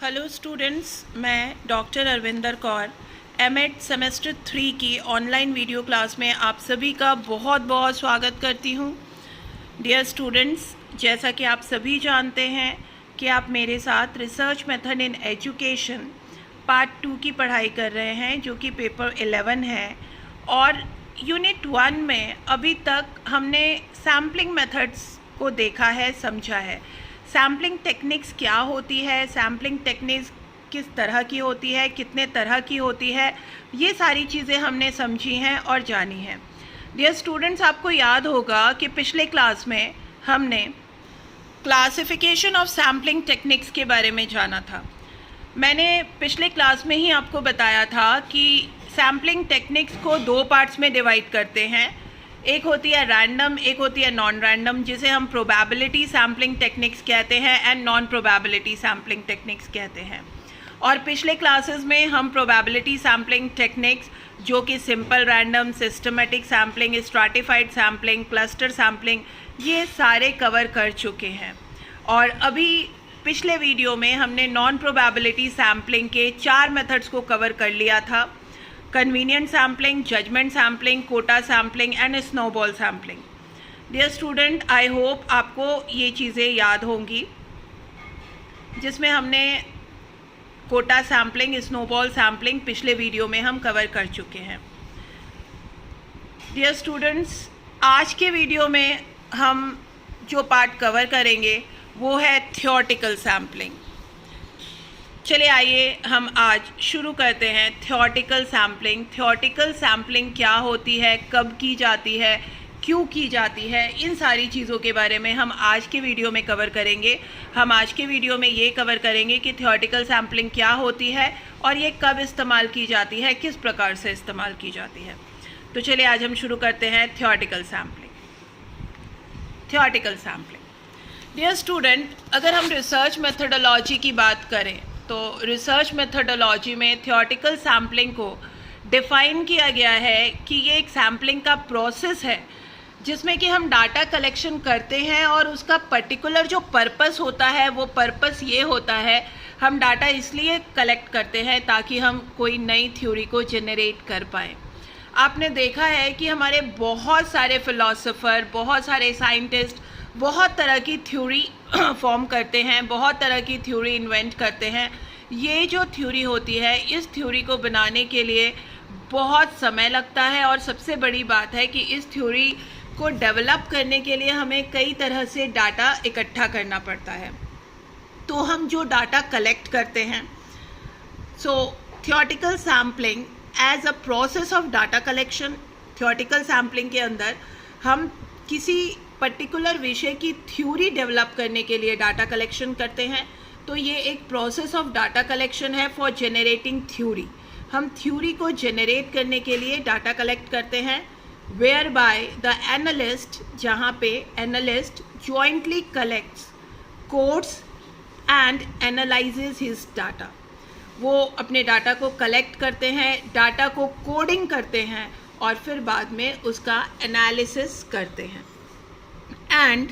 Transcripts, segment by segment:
Hello students, मैं doctor Arvinder Kaur M Ed semester 3 की online video class में आप सभी का बहुत बहुत स्वागत करती हूँ। डियर स्टूडेंट्स, जैसा कि आप सभी जानते हैं कि आप मेरे साथ research method in education part 2 की पढ़ाई कर रहे हैं, जो कि पेपर 11 है। और यूनिट 1 में अभी तक हमने सैम्पलिंग मेथड्स को देखा है, समझा है। सैम्पलिंग टेक्निक्स क्या होती है, सैम्पलिंग टेक्निक्स किस तरह की होती है, कितने तरह की होती है, ये सारी चीज़ें हमने समझी हैं और जानी हैं। डियर स्टूडेंट्स, आपको याद होगा कि पिछले क्लास में हमने क्लासिफिकेशन ऑफ सैम्पलिंग टेक्निक्स के बारे में जाना था। मैंने पिछले क्लास में ही आपको बताया था कि सैम्पलिंग टेक्निक्स को 2 पार्ट्स में डिवाइड करते हैं। एक होती है रैंडम, एक होती है नॉन रैंडम, जिसे हम प्रोबेबिलिटी सैम्पलिंग टेक्निक्स कहते हैं and non probability sampling techniques कहते हैं। और पिछले क्लासेस में हम प्रोबेबिलिटी सैम्पलिंग टेक्निक्स, जो कि simple random, systematic sampling, stratified sampling, cluster sampling, ये सारे कवर कर चुके हैं। और अभी पिछले वीडियो में हमने नॉन प्रोबेबिलिटी सैम्पलिंग के 4 मेथड्स को कवर कर लिया था: convenient sampling, judgement sampling, quota sampling and snowball sampling. Dear student, I hope आपको ये चीज़ें याद होंगी, जिसमें हमने कोटा सैम्पलिंग, स्नोबॉल सैम्पलिंग पिछले वीडियो में हम कवर कर चुके हैं। डियर स्टूडेंट्स, आज के वीडियो में हम जो पार्ट कवर करेंगे वो है थ्योरेटिकल सैम्पलिंग। चलिए आइए हम आज शुरू करते हैं थ्योरेटिकल सैम्पलिंग। थ्योरेटिकल सैम्पलिंग क्या होती है, कब की जाती है, क्यों की जाती है, इन सारी चीज़ों के बारे में हम आज के वीडियो में कवर करेंगे। हम आज के वीडियो में ये कवर करेंगे कि थ्योरेटिकल सैम्पलिंग क्या होती है और ये कब इस्तेमाल की जाती है, किस प्रकार से इस्तेमाल की जाती है। तो चलिए आज हम शुरू करते हैं theoretical sampling. Theoretical sampling, dear student, अगर हम रिसर्च मेथडोलॉजी की बात करें तो रिसर्च मेथडोलॉजी में थ्योरेटिकल सैम्पलिंग को डिफ़ाइन किया गया है कि ये एक सैम्पलिंग का प्रोसेस है जिसमें कि हम डाटा कलेक्शन करते हैं और उसका पर्टिकुलर जो पर्पस होता है वो पर्पस ये होता है, हम डाटा इसलिए कलेक्ट करते हैं ताकि हम कोई नई थ्योरी को जनरेट कर पाएँ। आपने देखा है कि हमारे बहुत सारे फिलोसोफर, बहुत सारे साइंटिस्ट बहुत तरह की थ्योरी फॉर्म करते हैं, बहुत तरह की थ्योरी इन्वेंट करते हैं। ये जो थ्योरी होती है, इस थ्योरी को बनाने के लिए बहुत समय लगता है और सबसे बड़ी बात है कि इस थ्योरी को डेवलप करने के लिए हमें कई तरह से डाटा इकट्ठा करना पड़ता है। तो हम जो डाटा कलेक्ट करते हैं, so theoretical sampling as a process of data collection, theoretical sampling के अंदर हम किसी पर्टिकुलर विषय की थ्योरी डेवलप करने के लिए डाटा कलेक्शन करते हैं। तो ये एक प्रोसेस ऑफ डाटा कलेक्शन है फॉर जनरेटिंग थ्योरी। हम थ्योरी को जनरेट करने के लिए डाटा कलेक्ट करते हैं, वेयर बाय द एनालिस्ट, जहाँ पे analyst jointly collects, codes and analyses his data. वो अपने डाटा को कलेक्ट करते हैं, डाटा को कोडिंग करते हैं और फिर बाद में उसका एनालिसिस करते हैं and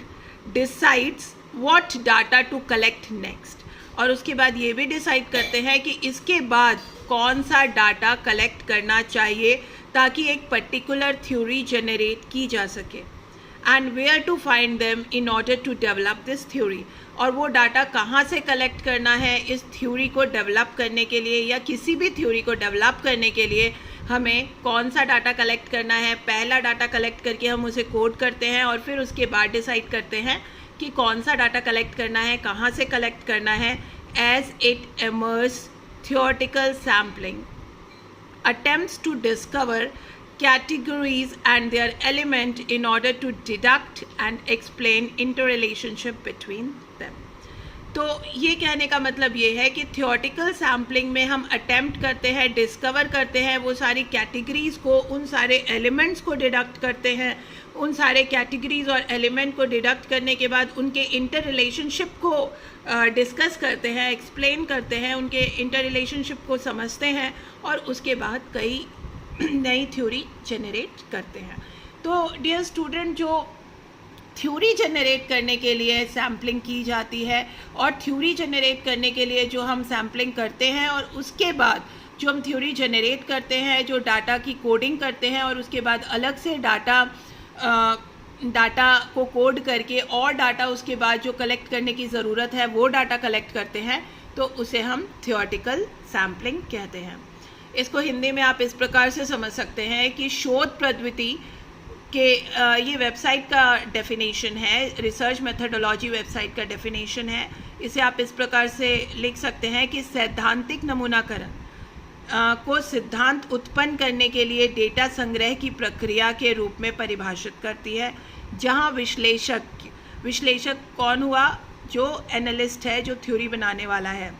decides what data to collect next. और उसके बाद ये भी डिसाइड करते हैं कि इसके बाद कौन सा डाटा कलेक्ट करना चाहिए ताकि एक पर्टिकुलर थ्योरी जनरेट की जा सके, and where to find them in order to develop this theory. और वो डाटा कहाँ से कलेक्ट करना है इस थ्योरी को डेवलप करने के लिए, या किसी भी थ्योरी को डेवलप करने के लिए हमें कौन सा डाटा कलेक्ट करना है। पहला डाटा कलेक्ट करके हम उसे कोड करते हैं और फिर उसके बाद डिसाइड करते हैं कि कौन सा डाटा कलेक्ट करना है, कहाँ से कलेक्ट करना है। As it emerge, theoretical sampling attempts to discover categories and their element in order to deduct and explain interrelationship between them। तो ये कहने का मतलब ये है कि थ्योरेटिकल सैम्पलिंग में हम अटेम्प्ट करते हैं, डिस्कवर करते हैं वो सारी कैटेगरीज़ को, उन सारे एलिमेंट्स को डिडक्ट करते हैं। उन सारे कैटेगरीज़ और एलिमेंट को डिडक्ट करने के बाद उनके इंटर रिलेशनशिप को डिस्कस करते हैं, एक्सप्लेन करते हैं, उनके इंटर रिलेशनशिप को समझते हैं और उसके बाद कई नई थ्योरी जनरेट करते हैं। तो डियर स्टूडेंट, जो थ्योरी जनरेट करने के लिए सैम्पलिंग की जाती है, और थ्योरी जनरेट करने के लिए जो हम सैम्पलिंग करते हैं और उसके बाद जो हम थ्योरी जनरेट करते हैं, जो डाटा की कोडिंग करते हैं और उसके बाद अलग से डाटा को कोड करके और डाटा उसके बाद जो कलेक्ट करने की ज़रूरत है वो डाटा कलेक्ट करते हैं, तो उसे हम थ्योरेटिकल सैम्पलिंग कहते हैं। इसको हिंदी में आप इस प्रकार से समझ सकते हैं कि शोध पद्धति के ये वेबसाइट का डेफिनेशन है, रिसर्च मेथडोलॉजी वेबसाइट का डेफिनेशन है। इसे आप इस प्रकार से लिख सकते हैं कि सैद्धांतिक नमूनाकरण को सिद्धांत उत्पन्न करने के लिए डेटा संग्रह की प्रक्रिया के रूप में परिभाषित करती है, जहां विश्लेषक कौन हुआ? जो एनालिस्ट है, जो थ्योरी बनाने वाला है,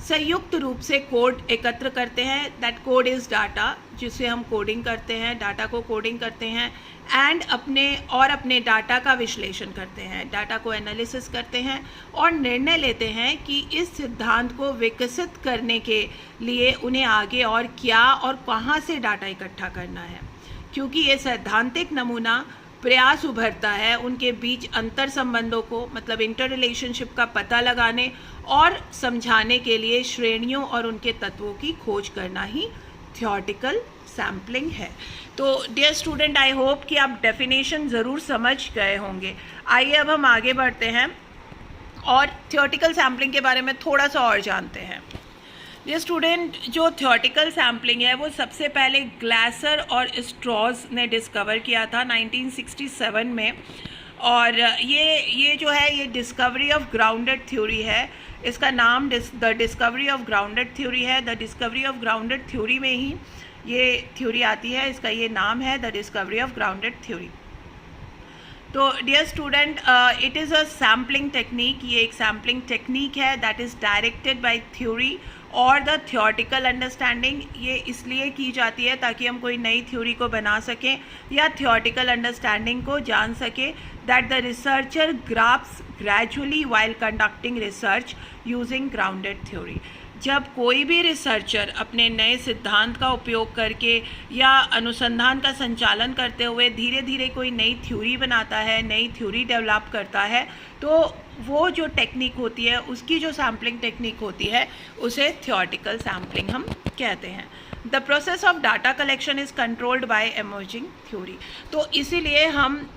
संयुक्त रूप से कोड एकत्र करते हैं। दैट कोड इज़ डाटा, जिसे हम कोडिंग करते हैं, डाटा को कोडिंग करते हैं, एंड अपने डाटा का विश्लेषण करते हैं, डाटा को एनालिसिस करते हैं और निर्णय लेते हैं कि इस सिद्धांत को विकसित करने के लिए उन्हें आगे और क्या और कहाँ से डाटा इकट्ठा करना है। क्योंकि ये सैद्धांतिक नमूना प्रयास उभरता है उनके बीच अंतर संबंधों को, मतलब इंटर रिलेशनशिप का पता लगाने और समझाने के लिए श्रेणियों और उनके तत्वों की खोज करना ही थ्योरेटिकल सैम्पलिंग है। तो डियर स्टूडेंट, आई होप कि आप डेफिनेशन ज़रूर समझ गए होंगे। आइए अब हम आगे बढ़ते हैं और थ्योरेटिकल सैम्पलिंग के बारे में थोड़ा सा और जानते हैं। ये स्टूडेंट, जो थ्योरेटिकल सैम्पलिंग है वो सबसे पहले ग्लासर और स्ट्रॉज ने डिस्कवर किया था 1967 में, और ये जो है ये डिस्कवरी ऑफ ग्राउंडेड थ्योरी है। इसका नाम the discovery of grounded theory है। The discovery of grounded theory में ही ये थ्योरी आती है, इसका ये नाम है the discovery of grounded theory. तो dear student, it is a sampling technique. ये एक सैम्पलिंग टेक्निक है that is directed by theory और द थ्योरेटिकल अंडरस्टैंडिंग। ये इसलिए की जाती है ताकि हम कोई नई थ्योरी को बना सकें या थ्योरेटिकल अंडरस्टैंडिंग को जान सकें। That the researcher grasps gradually while conducting research using grounded theory. जब कोई भी रिसर्चर अपने नए सिद्धांत का उपयोग करके या अनुसंधान का संचालन करते हुए धीरे धीरे कोई नई थ्योरी बनाता है, नई थ्योरी डेवलप करता है, तो वो जो टेक्निक होती है, उसकी जो सैम्पलिंग टेक्निक होती है, उसे थ्योरेटिकल सैम्पलिंग हम कहते हैं। The process of data collection is controlled by emerging theory. तो इसीलिए हम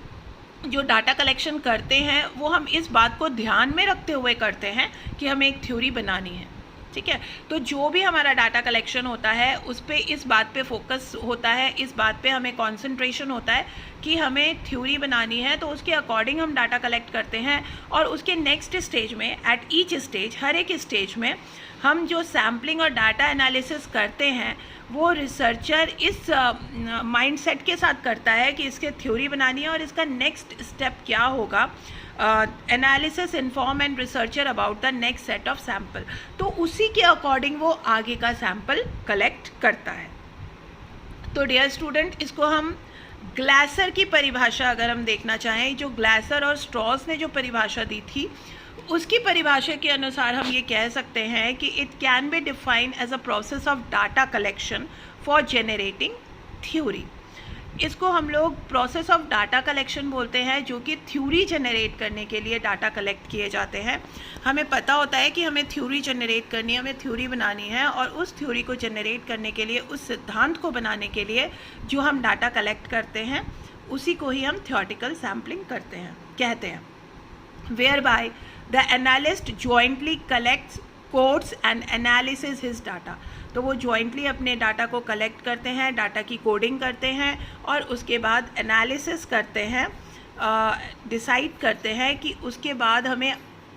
जो डाटा कलेक्शन करते हैं वो हम इस बात को ध्यान में रखते हुए करते हैं कि हमें एक थ्योरी बनानी है, ठीक है। तो जो भी हमारा डाटा कलेक्शन होता है उस पे इस बात पे फोकस होता है, इस बात पे हमें कंसंट्रेशन होता है कि हमें थ्योरी बनानी है, तो उसके अकॉर्डिंग हम डाटा कलेक्ट करते हैं। और उसके नेक्स्ट स्टेज में, एट ईच स्टेज, हर एक स्टेज में हम जो सैम्पलिंग और डाटा एनालिसिस करते हैं वो रिसर्चर इस माइंडसेट के साथ करता है कि इसके थ्योरी बनानी है और इसका नेक्स्ट स्टेप क्या होगा। Analysis inform and researcher about the next set of sample. तो उसी के अकॉर्डिंग वो आगे का सैम्पल कलेक्ट करता है। तो डियर स्टूडेंट, इसको हम ग्लासर की परिभाषा अगर हम देखना चाहें, जो ग्लासर और स्ट्रॉस ने जो परिभाषा दी थी, उसकी परिभाषा के अनुसार हम ये कह सकते हैं कि it can be defined as a process of data collection for generating theory. इसको हम लोग प्रोसेस ऑफ डाटा कलेक्शन बोलते हैं, जो कि थ्योरी जनरेट करने के लिए डाटा कलेक्ट किए जाते हैं। हमें पता होता है कि हमें थ्योरी जनरेट करनी है, हमें थ्योरी बनानी है, और उस थ्योरी को जनरेट करने के लिए, उस सिद्धांत को बनाने के लिए जो हम डाटा कलेक्ट करते हैं, उसी को ही हम थ्योरेटिकल सैम्पलिंग कहते हैं। Whereby the analyst jointly collects, codes and analysis his data. तो वो जॉइंटली अपने डाटा को कलेक्ट करते हैं, डाटा की कोडिंग करते हैं और उसके बाद एनालिसिस करते हैं, डिसाइड करते हैं कि उसके बाद हमें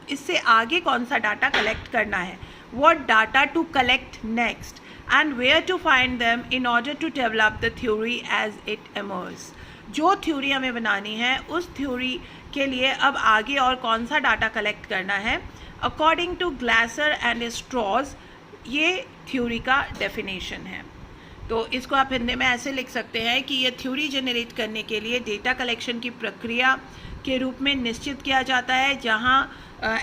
इससे आगे कौन सा डाटा कलेक्ट करना है, what data to collect next and where to find them in order to develop the theory as it emerge. जो थ्योरी हमें बनानी है, उस थ्योरी के लिए अब आगे और कौन सा डाटा कलेक्ट करना है, according to Glaser and Strauss, ये थ्योरी का डेफिनेशन है। तो इसको आप हिंदी में ऐसे लिख सकते हैं कि ये थ्योरी जनरेट करने के लिए डेटा कलेक्शन की प्रक्रिया के रूप में निश्चित किया जाता है, जहां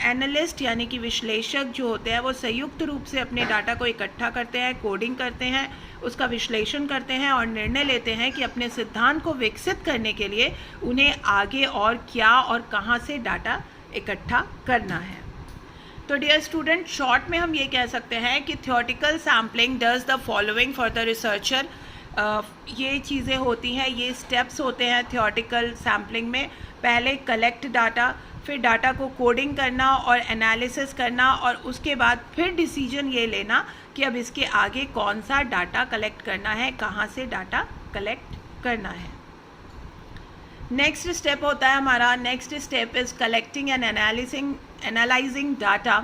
एनालिस्ट यानी कि विश्लेषक जो होते हैं वो संयुक्त रूप से अपने डाटा को इकट्ठा करते हैं, कोडिंग करते हैं, उसका विश्लेषण करते हैं और निर्णय लेते हैं कि अपने सिद्धांत को विकसित करने के लिए उन्हें आगे और क्या और कहां से डाटा इकट्ठा करना है। तो डियर स्टूडेंट, शॉर्ट में हम ये कह सकते हैं कि theoretical sampling does the following for the researcher. ये चीज़ें होती हैं, ये स्टेप्स होते हैं थ्योरेटिकल सैम्पलिंग में। पहले कलेक्ट डाटा, फिर डाटा को कोडिंग करना और एनालिसिस करना, और उसके बाद फिर डिसीजन ये लेना कि अब इसके आगे कौन सा डाटा कलेक्ट करना है, कहाँ से डाटा कलेक्ट करना है। नेक्स्ट स्टेप होता है हमारा, next step is collecting and analysing data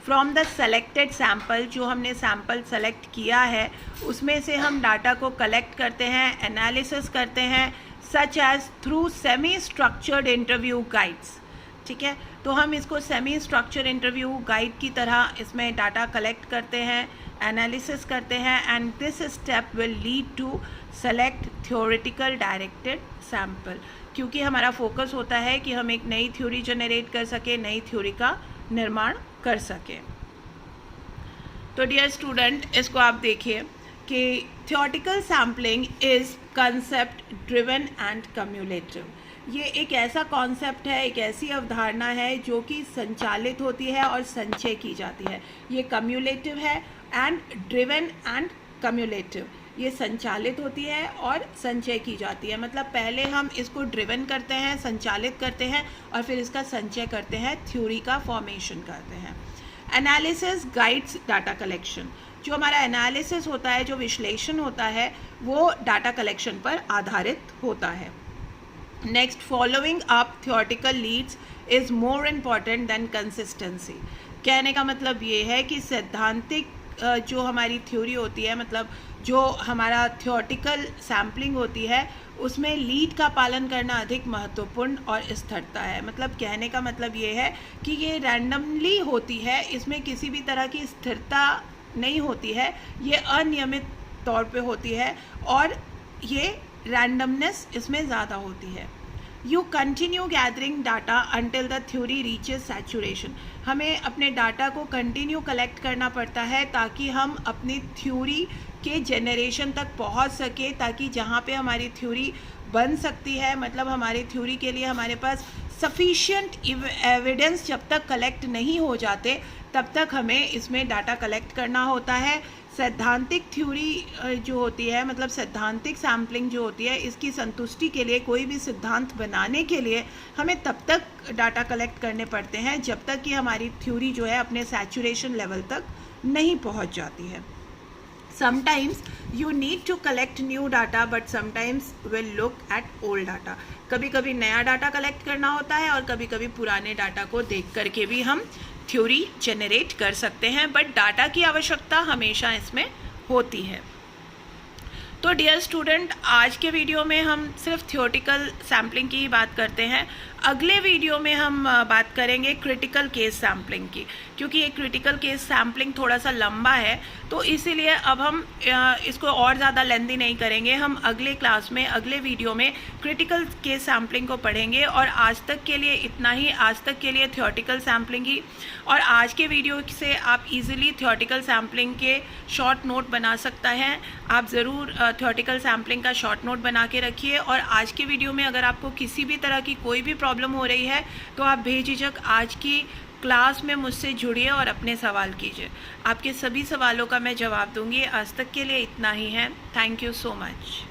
from the selected sample. जो हमने सैम्पल सेलेक्ट किया है उसमें से हम डाटा को कलेक्ट करते हैं, एनालिसिस करते हैं, such as through semi structured interview guides. ठीक है, तो हम इसको सेमी स्ट्रक्चर इंटरव्यू गाइड की तरह इसमें डाटा कलेक्ट करते हैं, एनालिसिस करते हैं, and this step will lead to select theoretical directed sample. क्योंकि हमारा फोकस होता है कि हम एक नई थ्योरी जनरेट कर सके, नई थ्योरी का निर्माण कर सके। तो डियर स्टूडेंट, इसको आप देखिए कि theoretical sampling is concept driven and cumulative. ये एक ऐसा कॉन्सेप्ट है, एक ऐसी अवधारणा है जो कि संचालित होती है और संचय की जाती है। ये कम्युलेटिव है एंड ड्रिवन एंड कम्युलेटिव। ये संचालित होती है और संचय की जाती है। मतलब पहले हम इसको ड्रिवन करते हैं, संचालित करते हैं, और फिर इसका संचय करते हैं, थ्योरी का फॉर्मेशन करते हैं। Analysis guides data collection. जो हमारा एनालिसिस होता है, जो विश्लेषण होता है, वो डाटा कलेक्शन पर आधारित होता है। Next, following up theoretical leads is more important than consistency. कहने का मतलब ये है कि सैद्धांतिक जो हमारी थ्योरी होती है, मतलब जो हमारा थ्योरेटिकल सैम्पलिंग होती है, उसमें लीड का पालन करना अधिक महत्वपूर्ण और स्थिरता है। मतलब कहने का मतलब ये है कि ये रैंडमली होती है, इसमें किसी भी तरह की स्थिरता नहीं होती है, ये अनियमित तौर पे होती है और ये रैंडमनेस इसमें ज़्यादा होती है। You continue gathering data until the theory reaches saturation. हमें अपने डाटा को कंटिन्यू कलेक्ट करना पड़ता है ताकि हम अपनी थ्योरी के जनरेशन तक पहुंच सके, ताकि जहां पे हमारी थ्योरी बन सकती है, मतलब हमारी थ्योरी के लिए हमारे पास सफिशिएंट एविडेंस जब तक कलेक्ट नहीं हो जाते तब तक हमें इसमें डाटा कलेक्ट करना होता है। सैद्धांतिक थ्योरी जो होती है, मतलब सैद्धांतिक सैम्पलिंग जो होती है, इसकी संतुष्टि के लिए, कोई भी सिद्धांत बनाने के लिए हमें तब तक डाटा कलेक्ट करने पड़ते हैं जब तक कि हमारी थ्योरी जो है अपने सैचुरेशन लेवल तक नहीं पहुंच जाती है। Sometimes you need to collect new data but sometimes will look at old data. कभी कभी नया डाटा कलेक्ट करना होता है और कभी कभी पुराने डाटा को देख करके भी हम थ्योरी जनरेट कर सकते हैं, बट डाटा की आवश्यकता हमेशा इसमें होती है। तो डियर स्टूडेंट, आज के वीडियो में हम सिर्फ थ्योरेटिकल सैम्पलिंग की ही बात करते हैं। अगले वीडियो में हम बात करेंगे क्रिटिकल केस सैम्पलिंग की, क्योंकि ये क्रिटिकल केस सैम्पलिंग थोड़ा सा लंबा है, तो इसीलिए अब हम इसको और ज़्यादा लेंथी नहीं करेंगे। हम अगले क्लास में, अगले वीडियो में क्रिटिकल केस सैम्पलिंग को पढ़ेंगे। और आज तक के लिए इतना ही, आज तक के लिए थ्योरेटिकल सैम्पलिंग ही। और आज के वीडियो से आप इजीली थ्योरेटिकल सैम्पलिंग के शॉर्ट नोट बना सकता है। आप ज़रूर थ्योरेटिकल सैम्पलिंग का शॉर्ट नोट बना के रखिए। और आज के वीडियो में अगर आपको किसी भी तरह की कोई भी प्रॉब्लम हो रही है तो आप बेझिझक आज की क्लास में मुझसे जुड़िए और अपने सवाल कीजिए। आपके सभी सवालों का मैं जवाब दूंगी। आज तक के लिए इतना ही है। Thank you so much.